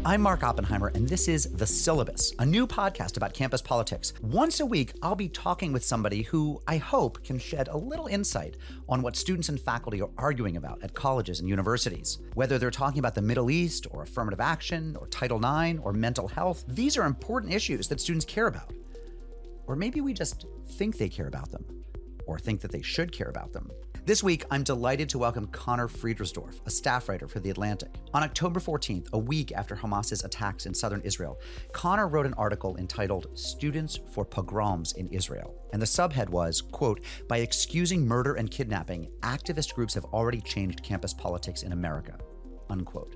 I'm Mark Oppenheimer, and this is The Syllabus, a new podcast about campus politics. Once a week, I'll be talking with somebody who I hope can shed a little insight on what students and faculty are arguing about at colleges and universities. Whether they're talking about the Middle East, or affirmative action, or Title IX, or mental health, these are important issues that students care about. Or maybe we just think they care about them, or think that they should care about them. This week, I'm delighted to welcome Conor Friedersdorf, a staff writer for The Atlantic. On October 14th, a week after Hamas's attacks in southern Israel, Conor wrote an article entitled Students for Pogroms in Israel. And the subhead was, quote, "By excusing murder and kidnapping, activist groups have already changed campus politics in America," unquote.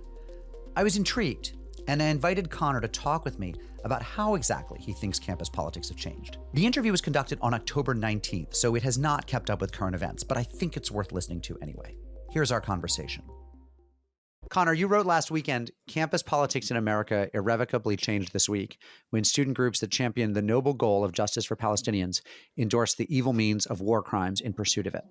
I was intrigued, and I invited Conor to talk with me about how exactly he thinks campus politics have changed. The interview was conducted on October 19th, so it has not kept up with current events, but I think it's worth listening to anyway. Here's our conversation. Conor, you wrote last weekend, campus politics in America irrevocably changed this week when student groups that championed the noble goal of justice for Palestinians endorsed the evil means of war crimes in pursuit of it.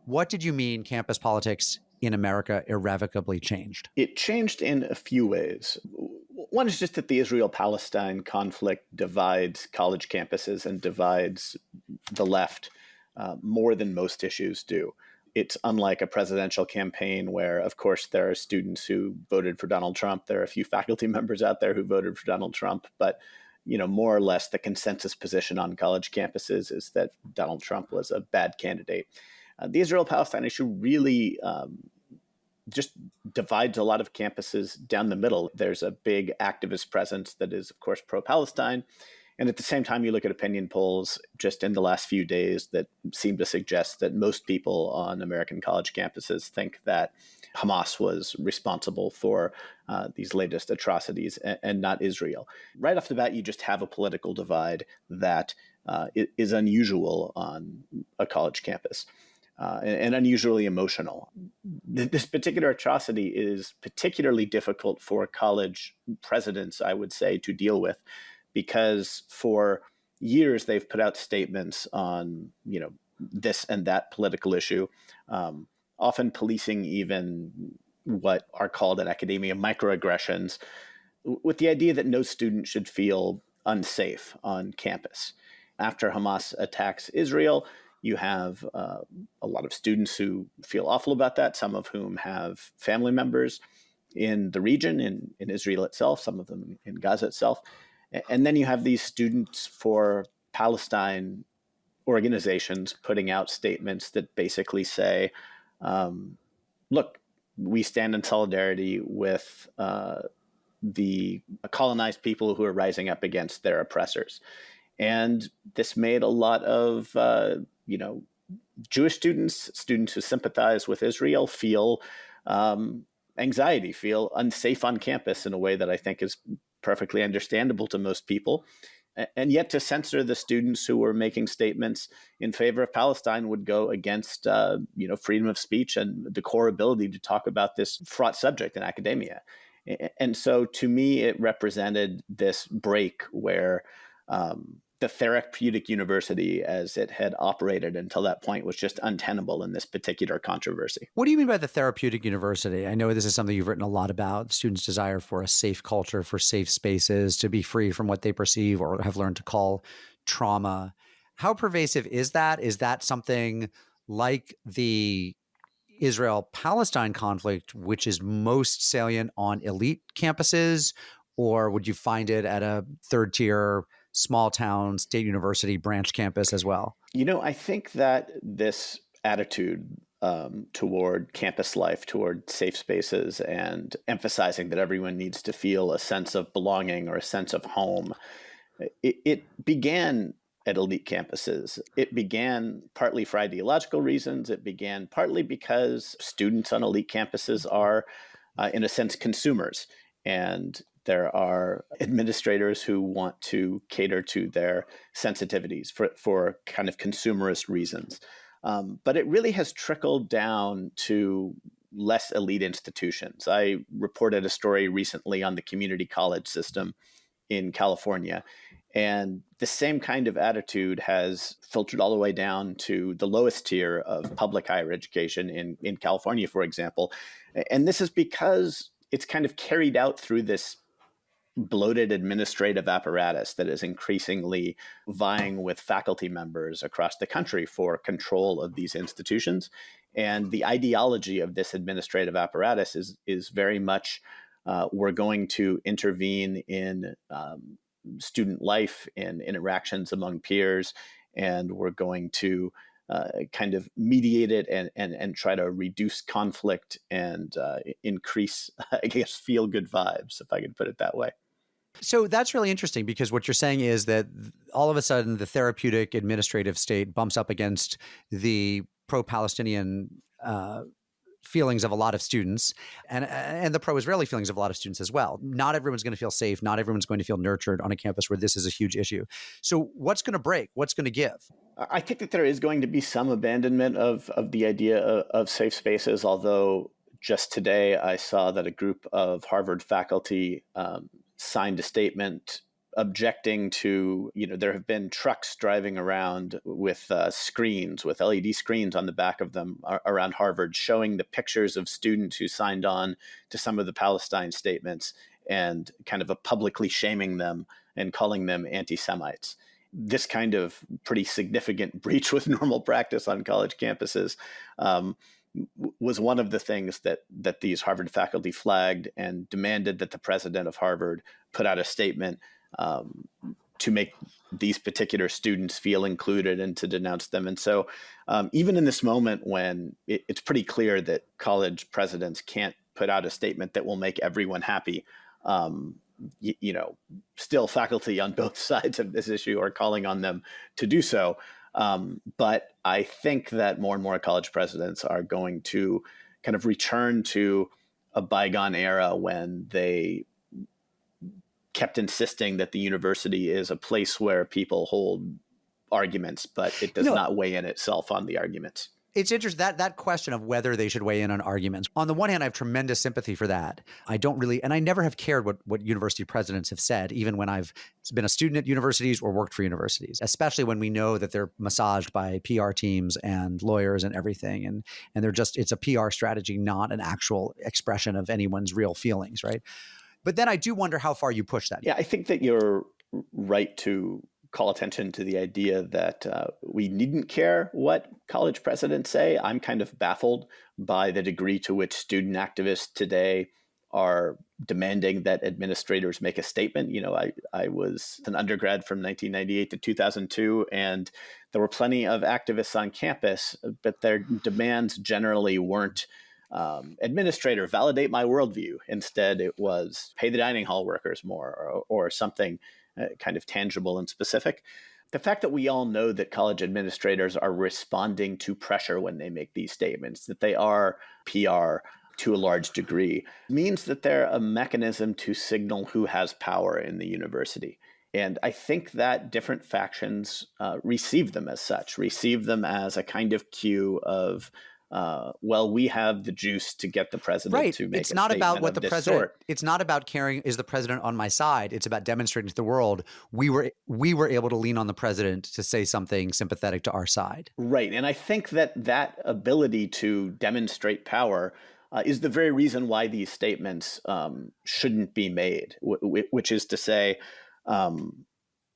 What did you mean campus politics in America irrevocably changed? It changed in a few ways. One is just that the Israel-Palestine conflict divides college campuses and divides the left more than most issues do. It's unlike a presidential campaign where, of course, there are students who voted for Donald Trump. There are a few faculty members out there who voted for Donald Trump. But, more or less the consensus position on college campuses is that Donald Trump was a bad candidate. The Israel-Palestine issue really just divides a lot of campuses down the middle. There's a big activist presence that is, of course, pro-Palestine. And at the same time, you look at opinion polls just in the last few days that seem to suggest that most people on American college campuses think that Hamas was responsible for these latest atrocities and not Israel. Right off the bat, you just have a political divide that is unusual on a college campus. And unusually emotional. This particular atrocity is particularly difficult for college presidents, I would say, to deal with, because for years they've put out statements on, this and that political issue, often policing even what are called in academia microaggressions, with the idea that no student should feel unsafe on campus. After Hamas attacks Israel, you have a lot of students who feel awful about that, some of whom have family members in the region, in Israel itself, some of them in Gaza itself. And then you have these Students for Palestine organizations putting out statements that basically say, look, we stand in solidarity with the colonized people who are rising up against their oppressors. And this made a lot of Jewish students who sympathize with Israel feel anxiety, feel unsafe on campus in a way that I think is perfectly understandable to most people. And yet to censor the students who were making statements in favor of Palestine would go against, freedom of speech and the core ability to talk about this fraught subject in academia. And so to me, it represented this break where the therapeutic university as it had operated until that point was just untenable in this particular controversy. What do you mean by the therapeutic university? I know this is something you've written a lot about, students' desire for a safe culture, for safe spaces, to be free from what they perceive or have learned to call trauma. How pervasive is that? Is that something like the Israel-Palestine conflict, which is most salient on elite campuses, or would you find it at a third-tier small town, state university, branch campus as well? I think that this attitude toward campus life, toward safe spaces, and emphasizing that everyone needs to feel a sense of belonging or a sense of home, it began at elite campuses. It began partly for ideological reasons. It began partly because students on elite campuses are, in a sense, consumers. And there are administrators who want to cater to their sensitivities for kind of consumerist reasons. But it really has trickled down to less elite institutions. I reported a story recently on the community college system in California, and the same kind of attitude has filtered all the way down to the lowest tier of public higher education in California, for example. And this is because it's kind of carried out through this bloated administrative apparatus that is increasingly vying with faculty members across the country for control of these institutions. And the ideology of this administrative apparatus is very much we're going to intervene in student life and interactions among peers, and we're going to kind of mediate it and try to reduce conflict and increase, I guess, feel-good vibes, if I could put it that way. So that's really interesting, because what you're saying is that all of a sudden the therapeutic administrative state bumps up against the pro-Palestinian feelings of a lot of students, and the pro-Israeli feelings of a lot of students as well. Not everyone's going to feel safe. Not everyone's going to feel nurtured on a campus where this is a huge issue. So what's going to break? What's going to give? I think that there is going to be some abandonment of the idea of safe spaces, although just today I saw that a group of Harvard faculty signed a statement objecting to, there have been trucks driving around with screens, with LED screens on the back of them around Harvard, showing the pictures of students who signed on to some of the Palestine statements and kind of publicly shaming them and calling them anti-Semites. This kind of pretty significant breach with normal practice on college campuses was one of the things that these Harvard faculty flagged and demanded that the president of Harvard put out a statement to make these particular students feel included and to denounce them. And so even in this moment when it's pretty clear that college presidents can't put out a statement that will make everyone happy, still faculty on both sides of this issue are calling on them to do so. But I think that more and more college presidents are going to kind of return to a bygone era when they kept insisting that the university is a place where people hold arguments, but it does not weigh in itself on the arguments. It's interesting that question of whether they should weigh in on arguments. On the one hand, I have tremendous sympathy for that. I don't really, and I never have cared what university presidents have said, even when I've been a student at universities or worked for universities, especially when we know that they're massaged by PR teams and lawyers and everything. And it's a PR strategy, not an actual expression of anyone's real feelings, right? But then I do wonder how far you push that. Yeah, I think that you're right to call attention to the idea that we needn't care what college presidents say. I'm kind of baffled by the degree to which student activists today are demanding that administrators make a statement. I was an undergrad from 1998 to 2002, and there were plenty of activists on campus, but their demands generally weren't administrator, validate my worldview. Instead, it was pay the dining hall workers more or something kind of tangible and specific. The fact that we all know that college administrators are responding to pressure when they make these statements, that they are PR to a large degree, means that they're a mechanism to signal who has power in the university. And I think that different factions receive them as such, receive them as a kind of cue of we have the juice to get the president to make it's a not statement about what of the this president sort. It's not about caring, is the president on my side? It's about demonstrating to the world we were able to lean on the president to say something sympathetic to our side. Right. And I think that ability to demonstrate power is the very reason why these statements shouldn't be made, which is to say,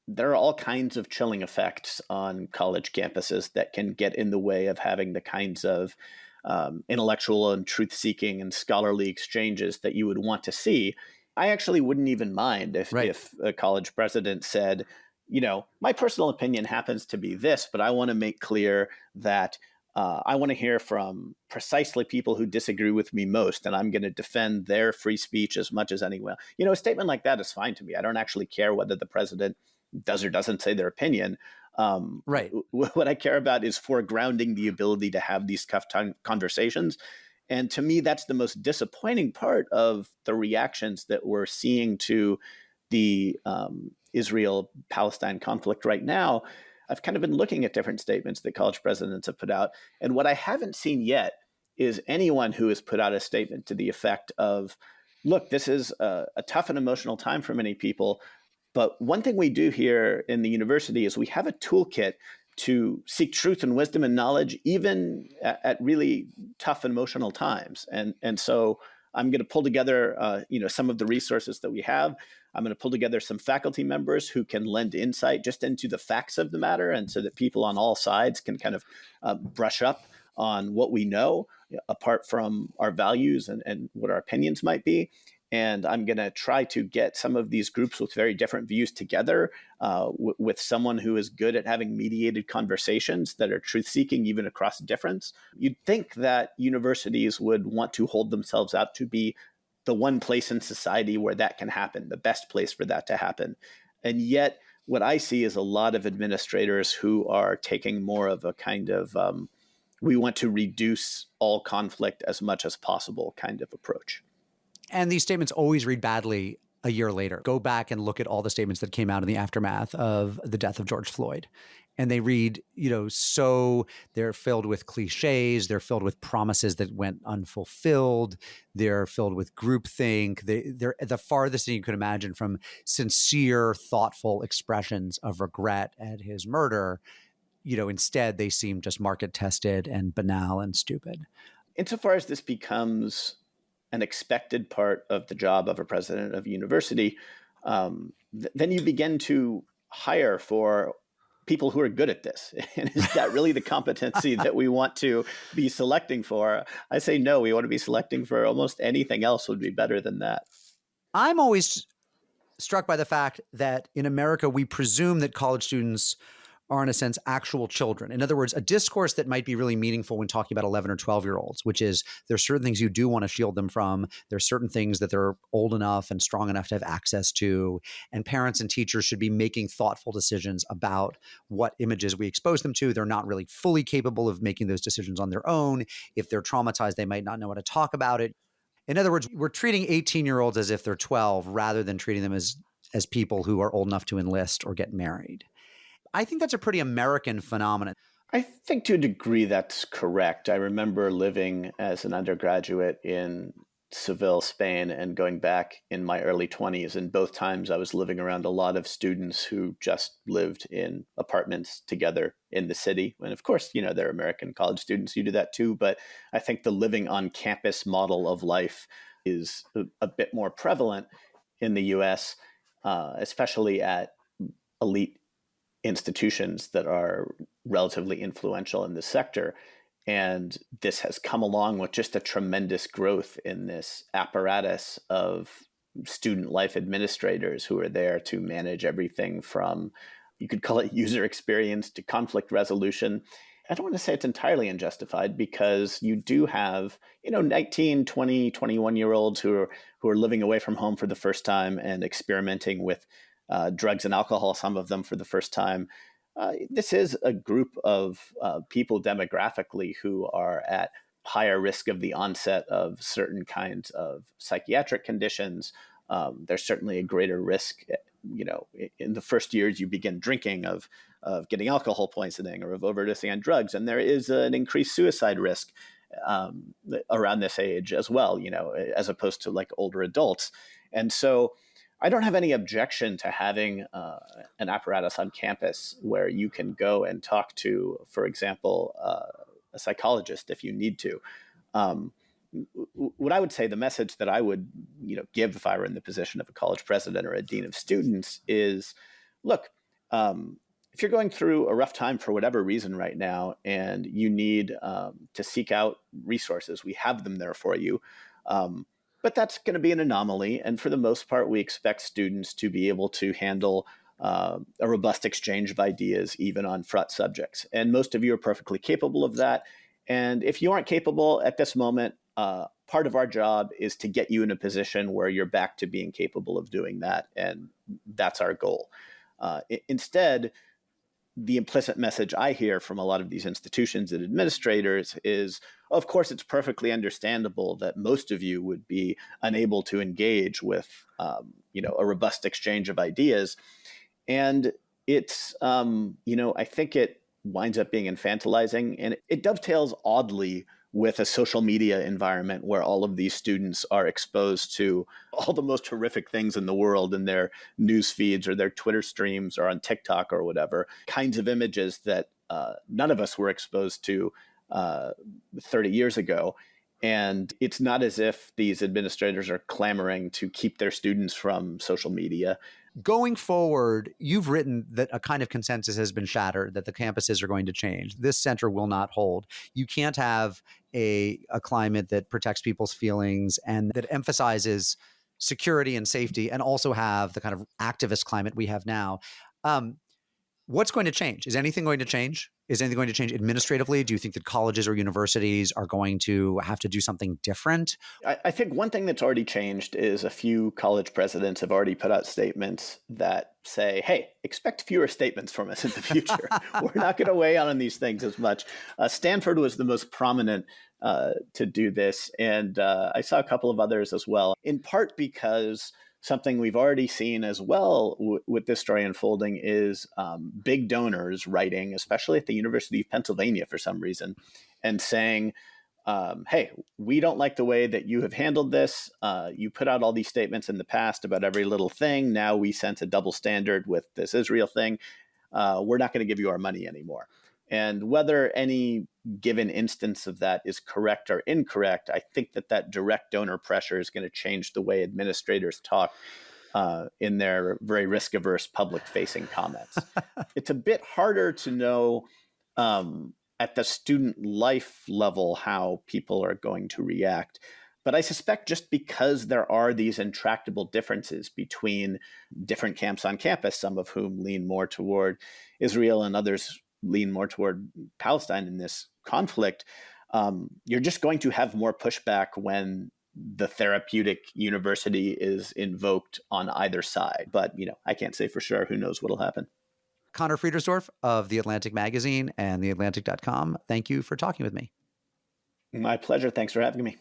there are all kinds of chilling effects on college campuses that can get in the way of having the kinds of intellectual and truth-seeking and scholarly exchanges that you would want to see. I actually wouldn't even mind if a college president said, my personal opinion happens to be this, but I want to make clear that I want to hear from precisely people who disagree with me most, and I'm going to defend their free speech as much as anyone. A statement like that is fine to me. I don't actually care whether the president does or doesn't say their opinion. What I care about is foregrounding the ability to have these tough conversations. And to me, that's the most disappointing part of the reactions that we're seeing to the Israel-Palestine conflict right now. I've kind of been looking at different statements that college presidents have put out. And what I haven't seen yet is anyone who has put out a statement to the effect of, look, this is a tough and emotional time for many people. But one thing we do here in the university is we have a toolkit to seek truth and wisdom and knowledge, even at really tough and emotional times. And so I'm going to pull together, some of the resources that we have. I'm going to pull together some faculty members who can lend insight just into the facts of the matter, and so that people on all sides can kind of brush up on what we know, apart from our values and what our opinions might be. And I'm going to try to get some of these groups with very different views together with someone who is good at having mediated conversations that are truth-seeking even across difference. You'd think that universities would want to hold themselves out to be the one place in society where that can happen, the best place for that to happen. And yet, what I see is a lot of administrators who are taking more of a kind of we want to reduce all conflict as much as possible kind of approach. And these statements always read badly a year later. Go back and look at all the statements that came out in the aftermath of the death of George Floyd. And they read, so they're filled with cliches. They're filled with promises that went unfulfilled. They're filled with groupthink. They're the farthest thing you could imagine from sincere, thoughtful expressions of regret at his murder. Instead, they seem just market tested and banal and stupid. Insofar as this becomes an expected part of the job of a president of a university, then you begin to hire for people who are good at this. And is that really the competency that we want to be selecting for? I say no, we want to be selecting for almost anything else would be better than that. I'm always struck by the fact that in America, we presume that college students are, in a sense, actual children. In other words, a discourse that might be really meaningful when talking about 11 or 12-year-olds, which is there's certain things you do want to shield them from. There's certain things that they're old enough and strong enough to have access to. And parents and teachers should be making thoughtful decisions about what images we expose them to. They're not really fully capable of making those decisions on their own. If they're traumatized, they might not know how to talk about it. In other words, we're treating 18-year-olds as if they're 12 rather than treating them as people who are old enough to enlist or get married. I think that's a pretty American phenomenon. I think to a degree that's correct. I remember living as an undergraduate in Seville, Spain, and going back in my early 20s. And both times I was living around a lot of students who just lived in apartments together in the city. And of course, they're American college students, you do that too. But I think the living on campus model of life is a bit more prevalent in the US, especially at elite institutions that are relatively influential in the sector. And this has come along with just a tremendous growth in this apparatus of student life administrators who are there to manage everything from, you could call it user experience, to conflict resolution. I don't want to say it's entirely unjustified, because you do have, 19, 20, 21-year-olds who are living away from home for the first time and experimenting with drugs and alcohol, some of them for the first time. This is a group of people demographically who are at higher risk of the onset of certain kinds of psychiatric conditions. There's certainly a greater risk, in the first years you begin drinking, of getting alcohol poisoning or of overdosing on drugs. And there is an increased suicide risk around this age as well, as opposed to like older adults. And so I don't have any objection to having an apparatus on campus where you can go and talk to, for example, a psychologist if you need to. What I would say, the message that I would give if I were in the position of a college president or a dean of students is, look, if you're going through a rough time for whatever reason right now and you need to seek out resources, we have them there for you. But that's going to be an anomaly. And for the most part, we expect students to be able to handle a robust exchange of ideas, even on fraught subjects. And most of you are perfectly capable of that. And if you aren't capable at this moment, part of our job is to get you in a position where you're back to being capable of doing that. And that's our goal. Instead, the implicit message I hear from a lot of these institutions and administrators is, of course, it's perfectly understandable that most of you would be unable to engage with, a robust exchange of ideas. And it's, I think it winds up being infantilizing, and it dovetails oddly with a social media environment where all of these students are exposed to all the most horrific things in the world in their news feeds or their Twitter streams or on TikTok or whatever, kinds of images that none of us were exposed to 30 years ago. And it's not as if these administrators are clamoring to keep their students from social media. Going forward, you've written that a kind of consensus has been shattered, that the campuses are going to change. This center will not hold. You can't have a climate that protects people's feelings and that emphasizes security and safety, and also have the kind of activist climate we have now. What's going to change? Is anything going to change? Is anything going to change administratively? Do you think that colleges or universities are going to have to do something different? I think one thing that's already changed is a few college presidents have already put out statements that say, hey, expect fewer statements from us in the future. We're not going to weigh on these things as much. Stanford was the most prominent to do this. And I saw a couple of others as well, in part because something we've already seen as well with this story unfolding is big donors writing, especially at the University of Pennsylvania for some reason, and saying, hey, we don't like the way that you have handled this. You put out all these statements in the past about every little thing. Now we sense a double standard with this Israel thing. We're not going to give you our money anymore. And whether any given instance of that is correct or incorrect, I think that direct donor pressure is going to change the way administrators talk in their very risk-averse public-facing comments. It's a bit harder to know at the student life level how people are going to react. But I suspect just because there are these intractable differences between different camps on campus, some of whom lean more toward Israel and others lean more toward Palestine in this conflict, you're just going to have more pushback when the therapeutic university is invoked on either side. But, I can't say for sure. Who knows what'll happen. Conor Friedersdorf of The Atlantic Magazine and theatlantic.com, thank you for talking with me. My pleasure. Thanks for having me.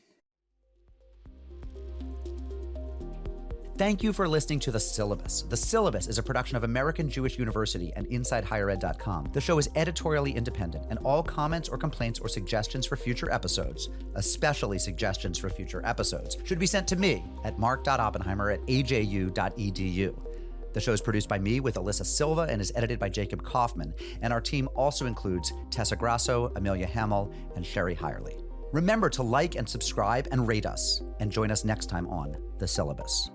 Thank you for listening to The Syllabus. The Syllabus is a production of American Jewish University and InsideHigherEd.com. The show is editorially independent, and all comments or complaints or suggestions for future episodes, especially suggestions for future episodes, should be sent to me at mark.oppenheimer@aju.edu. The show is produced by me with Alyssa Silva and is edited by Jacob Kaufman, and our team also includes Tessa Grasso, Amelia Hamill, and Sherry Hirely. Remember to like and subscribe and rate us, and join us next time on The Syllabus.